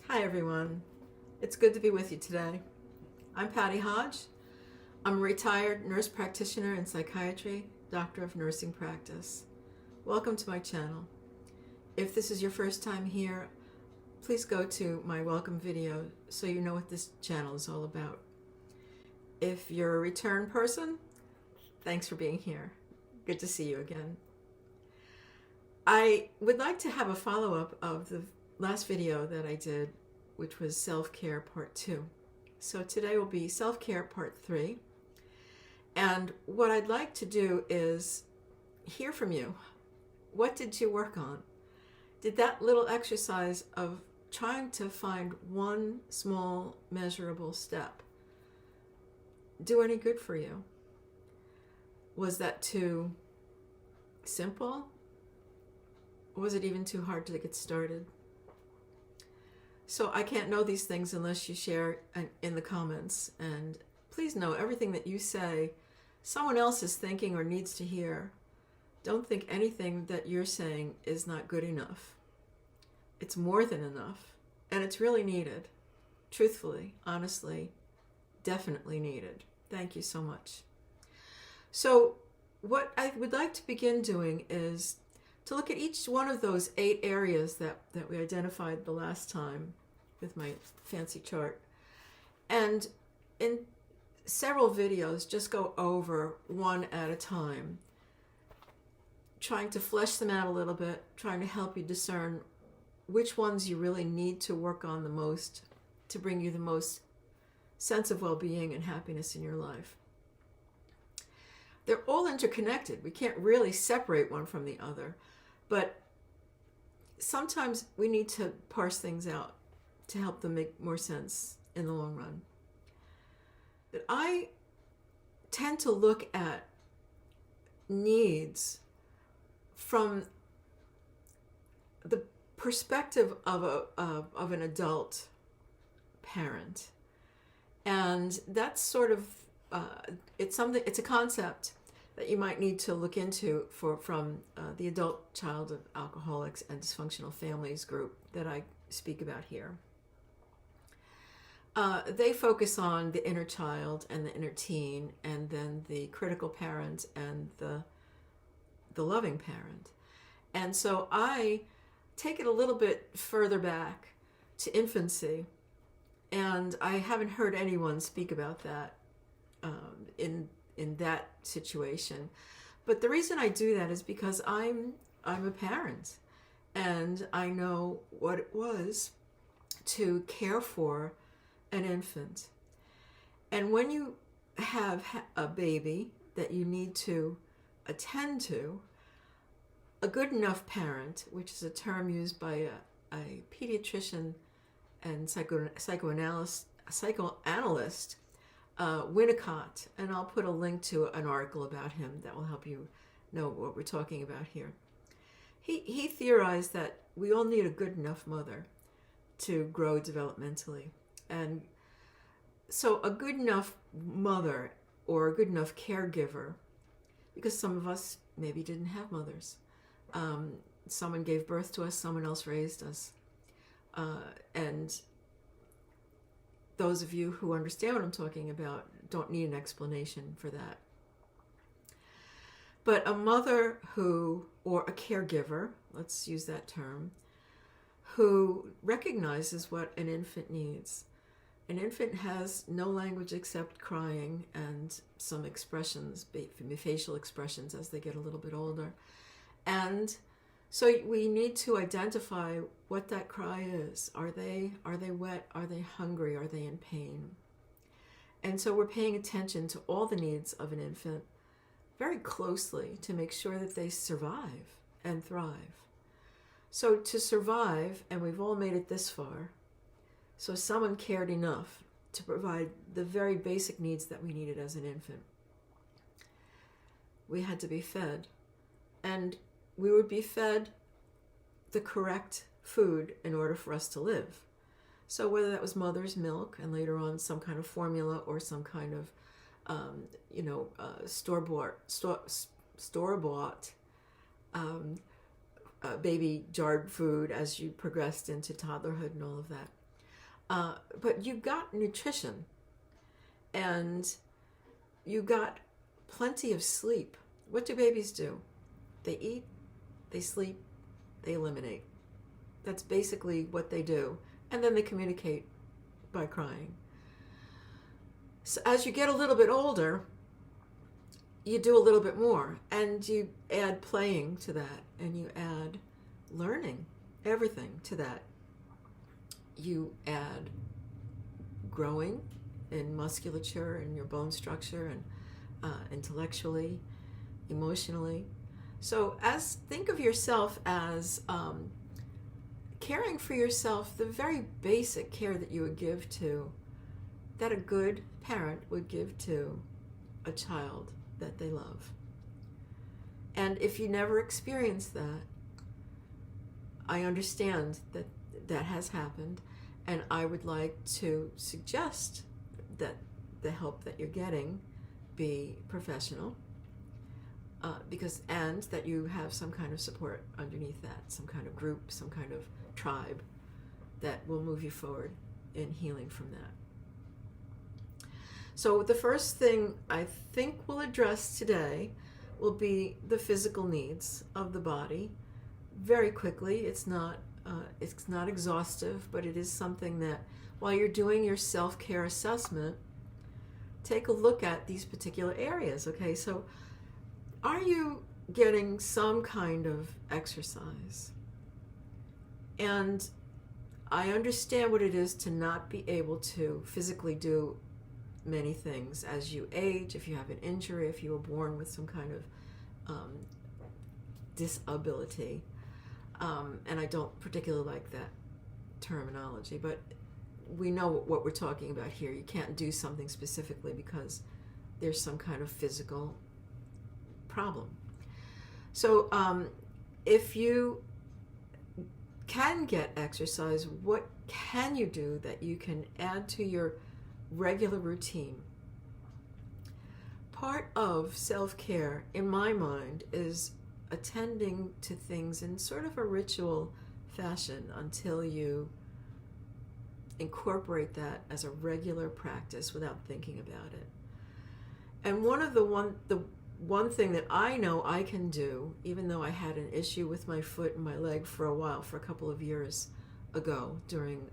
Hi everyone, it's good to be with you today. I'm Patty Hodge. I'm a retired nurse practitioner in psychiatry, doctor of nursing practice. Welcome to my channel. If this is your first time here, please go to my welcome video so you know what this channel is all about. If you're a return person, thanks for being here. Good to see you again. I would like to have a follow-up of the last video that I did, which was self-care part 2. So today will be self-care part 3. And what I'd like to do is hear from you. What did you work on? Did that little exercise of trying to find one small measurable step do any good for you? Was that too simple? Was it even too hard to get started? So I can't know these things unless you share in the comments. And please know everything that you say, someone else is thinking or needs to hear. Don't think anything that you're saying is not good enough. It's more than enough. And it's really needed. Truthfully, honestly, definitely needed. Thank you so much. So what I would like to begin doing is to look at each one of those 8 areas that we identified the last time with my fancy chart. And in several videos, just go over one at a time, trying to flesh them out a little bit, trying to help you discern which ones you really need to work on the most to bring you the most sense of well-being and happiness in your life. They're all interconnected. We can't really separate one from the other. But sometimes we need to parse things out to help them make more sense in the long run. But I tend to look at needs from the perspective of an adult parent. And that's sort of, it's a concept that you might need to look into from the Adult Child of Alcoholics and Dysfunctional Families group that I speak about here. They focus on the inner child and the inner teen, and then the critical parent and the loving parent. And so I take it a little bit further back to infancy, and I haven't heard anyone speak about that in that situation. But the reason I do that is because I'm a parent, and I know what it was to care for an infant. And when you have a baby that you need to attend to, a good enough parent, which is a term used by a pediatrician and psychoanalyst, Winnicott, and I'll put a link to an article about him that will help you know what we're talking about here. He theorized that we all need a good enough mother to grow developmentally. And so a good enough mother or a good enough caregiver, because some of us maybe didn't have mothers. Someone gave birth to us, someone else raised us. And those of you who understand what I'm talking about don't need an explanation for that. But a mother or a caregiver, let's use that term, who recognizes what an infant needs. An infant has no language except crying and some expressions, facial expressions as they get a little bit older. And so we need to identify what that cry is. Are they wet? Are they hungry? Are they in pain? And so we're paying attention to all the needs of an infant very closely to make sure that they survive and thrive. So to survive, and we've all made it this far, so someone cared enough to provide the very basic needs that we needed as an infant. We had to be fed. And we would be fed the correct food in order for us to live. So whether that was mother's milk and later on some kind of formula or some kind of store-bought baby jarred food as you progressed into toddlerhood and all of that. But you got nutrition, and you got plenty of sleep. What do babies do? They eat, they sleep, they eliminate. That's basically what they do. And then they communicate by crying. So as you get a little bit older, you do a little bit more, and you add playing to that, and you add learning, everything to that. You add growing in musculature and your bone structure, and intellectually, emotionally. So think of yourself as caring for yourself, the very basic care that you would give to, that a good parent would give to a child that they love. And if you never experienced that, I understand that that has happened, and I would like to suggest that the help that you're getting be professional, and that you have some kind of support underneath that, some kind of group, some kind of tribe that will move you forward in healing from that. So the first thing I think we'll address today will be the physical needs of the body. Very quickly, it's not exhaustive, but it is something that while you're doing your self-care assessment, take a look at these particular areas. Okay, so are you getting some kind of exercise? And I understand what it is to not be able to physically do many things as you age, if you have an injury, if you were born with some kind of disability. And I don't particularly like that terminology, but we know what we're talking about here. You can't do something specifically because there's some kind of physical problem. So if you can get exercise, what can you do that you can add to your regular routine? Part of self-care, in my mind, is attending to things in sort of a ritual fashion until you incorporate that as a regular practice without thinking about it. And the one thing that I know I can do, even though I had an issue with my foot and my leg for a while, for a couple of years ago, during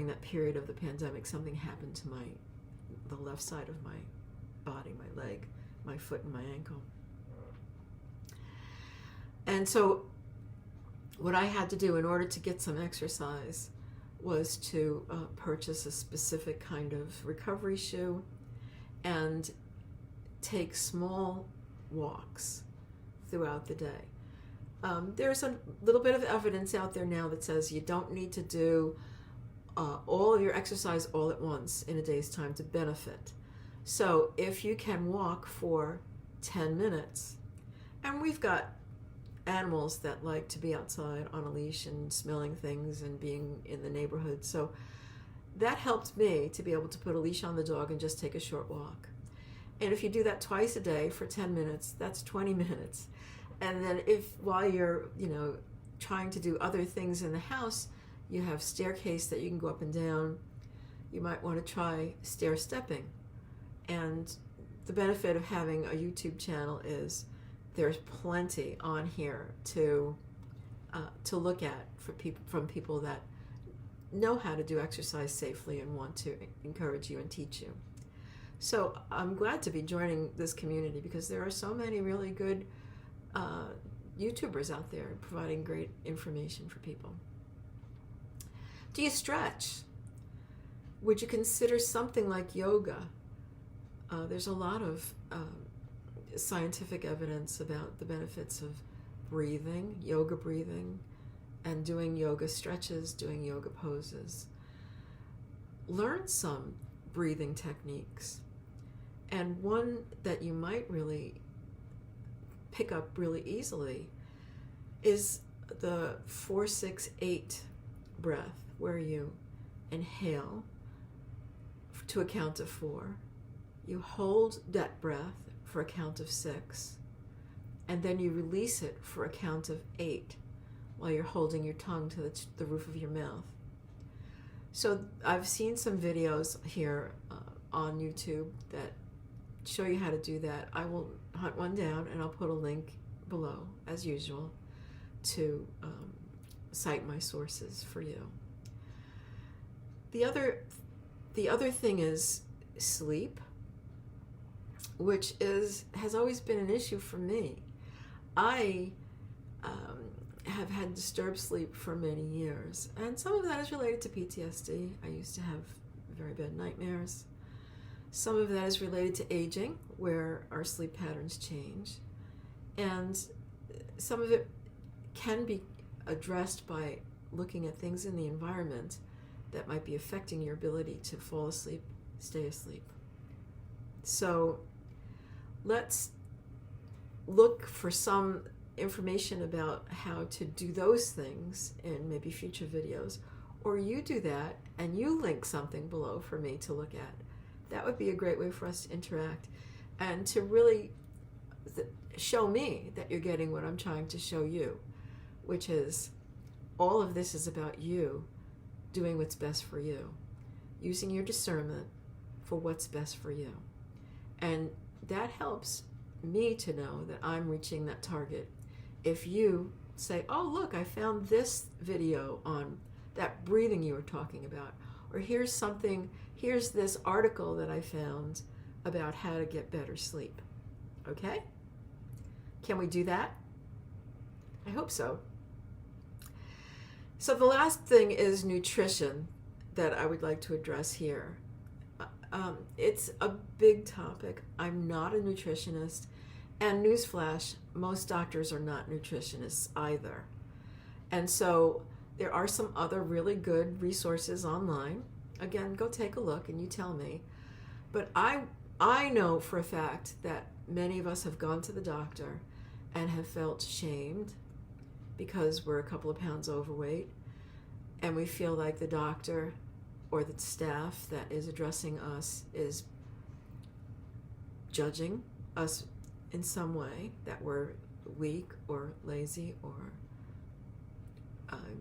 that period of the pandemic, something happened to the left side of my body, my leg, my foot, and my ankle. And so what I had to do in order to get some exercise was to purchase a specific kind of recovery shoe and take small walks throughout the day. There's a little bit of evidence out there now that says you don't need to do all of your exercise all at once in a day's time to benefit. So if you can walk for 10 minutes, and we've got animals that like to be outside on a leash and smelling things and being in the neighborhood, so that helped me to be able to put a leash on the dog and just take a short walk. And if you do that twice a day for 10 minutes, that's 20 minutes. And then while you're, trying to do other things in the house, you have staircase that you can go up and down, you might want to try stair stepping. And the benefit of having a YouTube channel is there's plenty on here to look at from people that know how to do exercise safely and want to encourage you and teach you. So I'm glad to be joining this community because there are so many really good YouTubers out there providing great information for people. Do you stretch? Would you consider something like yoga? There's a lot of scientific evidence about the benefits of breathing, and doing yoga stretches, doing yoga poses. Learn some breathing techniques. And one that you might really pick up really easily is the 4-6-8 breath, where you inhale to a count of 4, you hold that breath for a count of 6, and then you release it for a count of 8 while you're holding your tongue to the roof of your mouth. So I've seen some videos here on YouTube that show you how to do that. I will hunt one down and I'll put a link below, as usual, to cite my sources for you. The other thing is sleep, which has always been an issue for me. I have had disturbed sleep for many years, and some of that is related to PTSD. I used to have very bad nightmares. Some of that is related to aging, where our sleep patterns change, and some of it can be addressed by looking at things in the environment that might be affecting your ability to fall asleep, stay asleep. So let's look for some information about how to do those things in maybe future videos, or you do that and you link something below for me to look at. That would be a great way for us to interact and to really show me that you're getting what I'm trying to show you, which is all of this is about you doing what's best for you, using your discernment for what's best for you. And that helps me to know that I'm reaching that target. If you say, oh, look, I found this video on that breathing you were talking about, or here's this article that I found about how to get better sleep. Okay? Can we do that? I hope so. So the last thing is nutrition that I would like to address here. It's a big topic. I'm not a nutritionist, and newsflash, most doctors are not nutritionists either. And so there are some other really good resources online. Again, go take a look and you tell me. But I know for a fact that many of us have gone to the doctor and have felt shamed because we're a couple of pounds overweight, and we feel like the doctor or the staff that is addressing us is judging us in some way, that we're weak or lazy or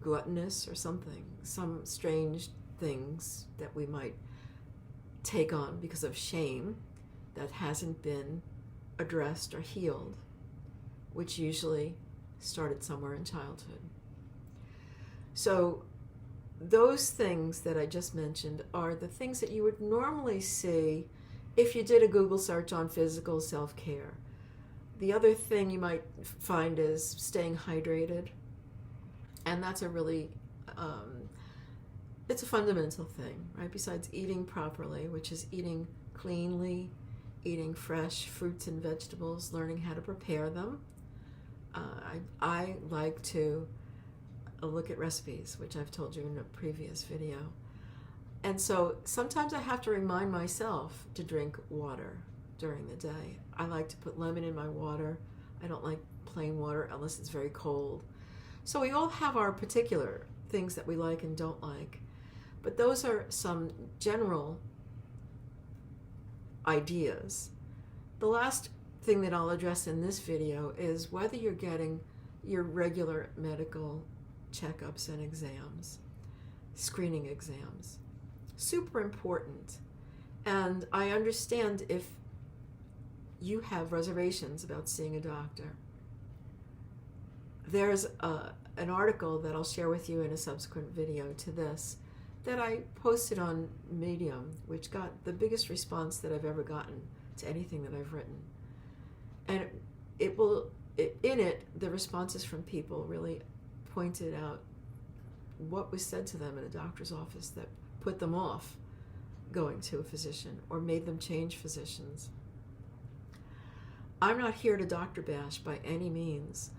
gluttonous or something, some strange things that we might take on because of shame that hasn't been addressed or healed, which usually started somewhere in childhood. So those things that I just mentioned are the things that you would normally see if you did a Google search on physical self-care. The other thing you might find is staying hydrated, and that's a really it's a fundamental thing, right? Besides eating properly, which is eating cleanly, eating fresh fruits and vegetables, learning how to prepare them. I like to look at recipes, which I've told you in a previous video. And so sometimes I have to remind myself to drink water during the day. I like to put lemon in my water. I don't like plain water unless it's very cold. So we all have our particular things that we like and don't like. But those are some general ideas. The last thing that I'll address in this video is whether you're getting your regular medical checkups and exams, screening exams. Super important. And I understand if you have reservations about seeing a doctor. There's an article that I'll share with you in a subsequent video to this that I posted on Medium, which got the biggest response that I've ever gotten to anything that I've written. And in it, the responses from people really pointed out what was said to them in a doctor's office that put them off going to a physician or made them change physicians. I'm not here to doctor bash by any means.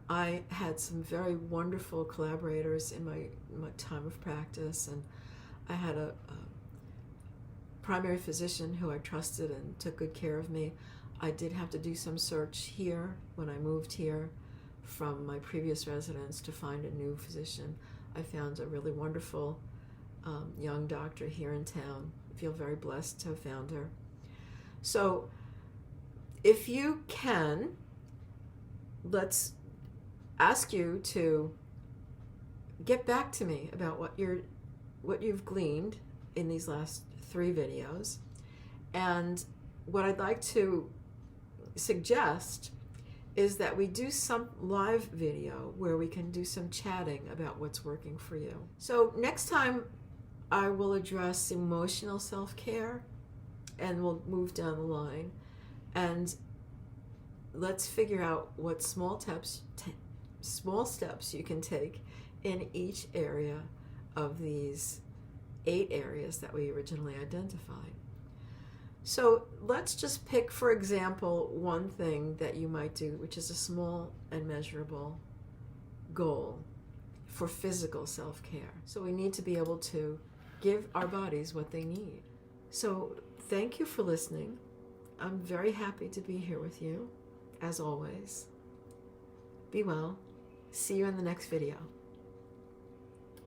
I had some very wonderful collaborators in my time of practice, and I had a primary physician who I trusted and took good care of me. I did have to do some search here when I moved here from my previous residence to find a new physician. I found a really wonderful young doctor here in town. I feel very blessed to have found her. So if you can, let's ask you to get back to me about what you're what you've gleaned in these last 3 videos. And what I'd like to suggest is that we do some live video where we can do some chatting about what's working for you. So next time I will address emotional self-care, and we'll move down the line, and let's figure out what small steps you can take in each area of these 8 areas that we originally identified. So let's just pick, for example, one thing that you might do, which is a small and measurable goal for physical self-care. So we need to be able to give our bodies what they need. So thank you for listening. I'm very happy to be here with you, as always. Be well. See you in the next video.